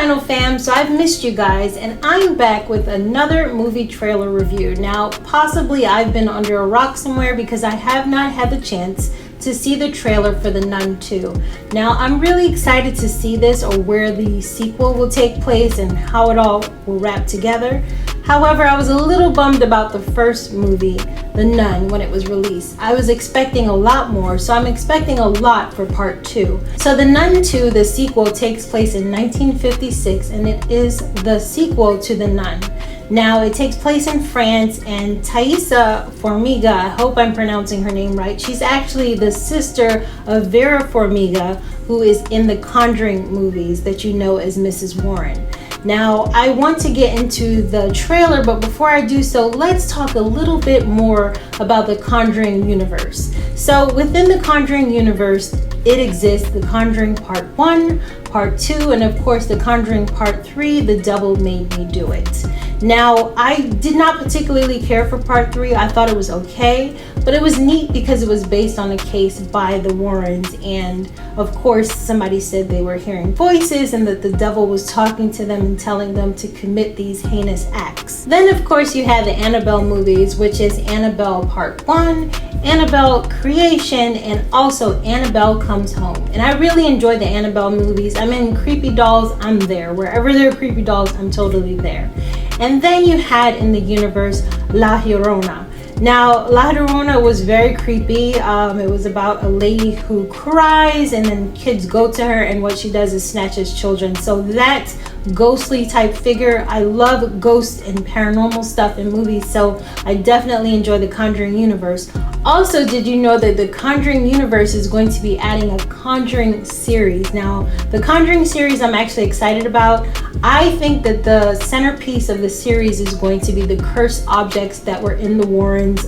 Final Fam, so I've missed you guys, and I'm back with another movie trailer review. Now, possibly I've been under a rock somewhere because I have not had the chance to see the trailer for The Nun 2. Now, I'm really excited to see this, or where the sequel will take place and how it all will wrap together. However, I was a little bummed about the first movie, The Nun, when it was released. I was expecting a lot more, so I'm expecting a lot for part 2. So The Nun 2, the sequel, takes place in 1956, and it is the sequel to The Nun. Now, it takes place in France, and Thaisa Formiga, I hope I'm pronouncing her name right, she's actually the sister of Vera Formiga, who is in the Conjuring movies that you know as Mrs. Warren. Now, I want to get into the trailer, but before I do so, let's talk a little bit more about the Conjuring Universe. So, within the Conjuring Universe, it exists the Conjuring Part 1, Part 2, and of course the Conjuring Part 3, The Devil Made Me Do It. Now, I did not particularly care for Part 3. I thought it was okay, but it was neat because it was based on a case by the Warrens, and of course somebody said they were hearing voices and that the devil was talking to them and telling them to commit these heinous acts. Then of course you have the Annabelle movies, which is Annabelle Part 1, Annabelle Creation, and also Annabelle Comes Home. And I really enjoy the Annabelle movies. I mean, creepy dolls, I'm there. Wherever there are creepy dolls, I'm totally there. And then you had in the universe La Llorona. Now, La Llorona was very creepy. It was about a lady who cries and then kids go to her, and what she does is snatches children. So that ghostly type figure, I love ghost and paranormal stuff in movies, so I definitely enjoy the Conjuring Universe. Also, did you know that the Conjuring Universe is going to be adding a Conjuring series? Now, the Conjuring series I'm actually excited about. I think that the centerpiece of the series is going to be the cursed objects that were in the Warrens'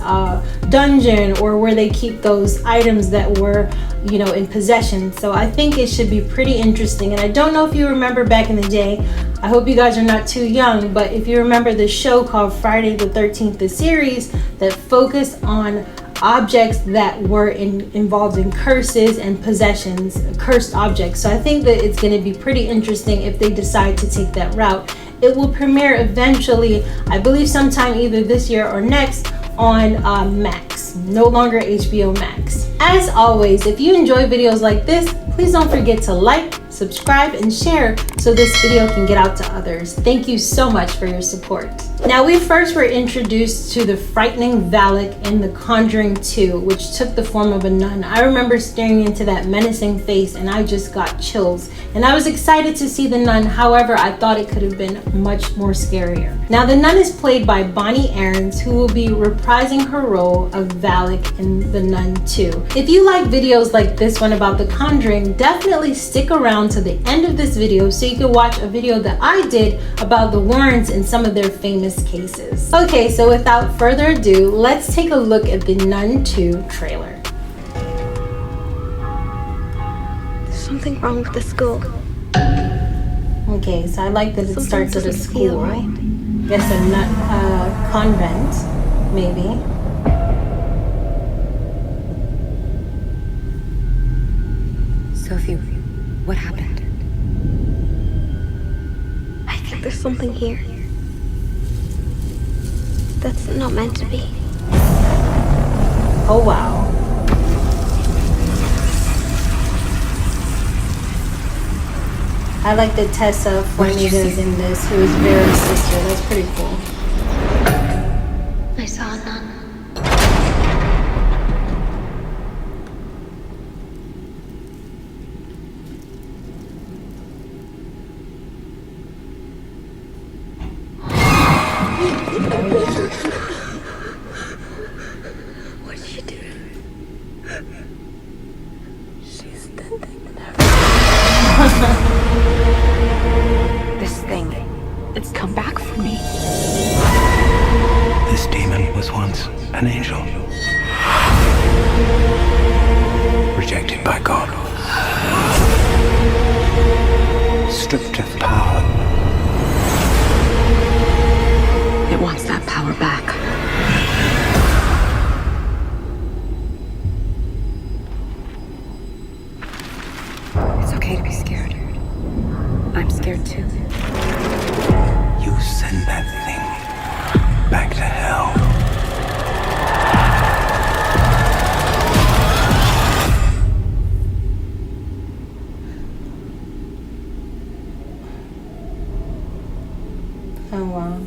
dungeon, or where they keep those items that were, you know, in possession. So I think it should be pretty interesting. And I don't know if you remember back in the day, I hope you guys are not too young, but if you remember the show called Friday the 13th, the series that focused on objects that were involved in curses and possessions, cursed objects. So I think that it's going to be pretty interesting if they decide to take that route. It will premiere eventually, I believe sometime either this year or next, on Max, no longer HBO Max. As always, if you enjoy videos like this, please don't forget to like, subscribe, and share so this video can get out to others. Thank you so much for your support. Now, we first were introduced to the frightening Valak in The Conjuring 2, which took the form of a nun. I remember staring into that menacing face and I just got chills. And I was excited to see the nun, however, I thought it could have been much more scarier. Now, the nun is played by Bonnie Aarons, who will be reprising her role of Valak in The Nun 2. If you like videos like this one about The Conjuring, definitely stick around to the end of this video so you can watch a video that I did about the Warrens and some of their famous cases. Okay, so without further ado, let's take a look at the Nun 2 trailer. There's something wrong with the school. Okay, so I like that it starts at a school. Right? Guess a convent, maybe. Sophie, what happened? I think there's something here that's not meant to be. Oh wow. I like that Tessa Formiga's in this, who is Vera's sister. That's pretty cool. I saw a nun. What did she do? She's the thing that This thing, it's come back for me. This demon was once an angel. Rejected by God. Stripped of power. It wants that power back. It's okay to be scared. I'm scared too. You send that thing back to hell. Oh wow.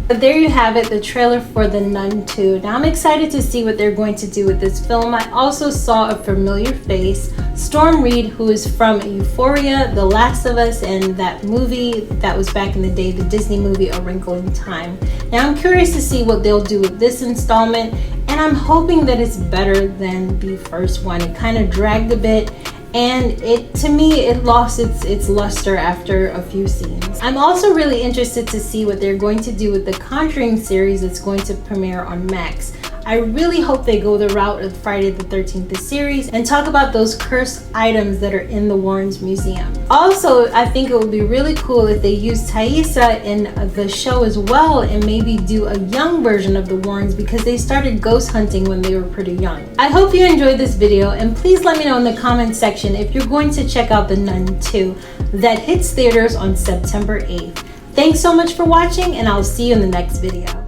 But there you have it, the trailer for The Nun 2. Now I'm excited to see what they're going to do with this film. I also saw a familiar face, Storm Reed, who is from Euphoria, The Last of Us, and that movie that was back in the day, the Disney movie A Wrinkle in Time. Now I'm curious to see what they'll do with this installment, and I'm hoping that it's better than the first one. It kind of dragged a bit, and to me it lost its luster after a few scenes. I'm also really interested to see what they're going to do with the Conjuring series that's going to premiere on Max. I really hope they go the route of Friday the 13th, the series, and talk about those cursed items that are in the Warrens Museum. Also, I think it would be really cool if they use Thaisa in the show as well, and maybe do a young version of the Warrens, because they started ghost hunting when they were pretty young. I hope you enjoyed this video, and please let me know in the comment section if you're going to check out The Nun 2 that hits theaters on September 8th. Thanks so much for watching, and I'll see you in the next video.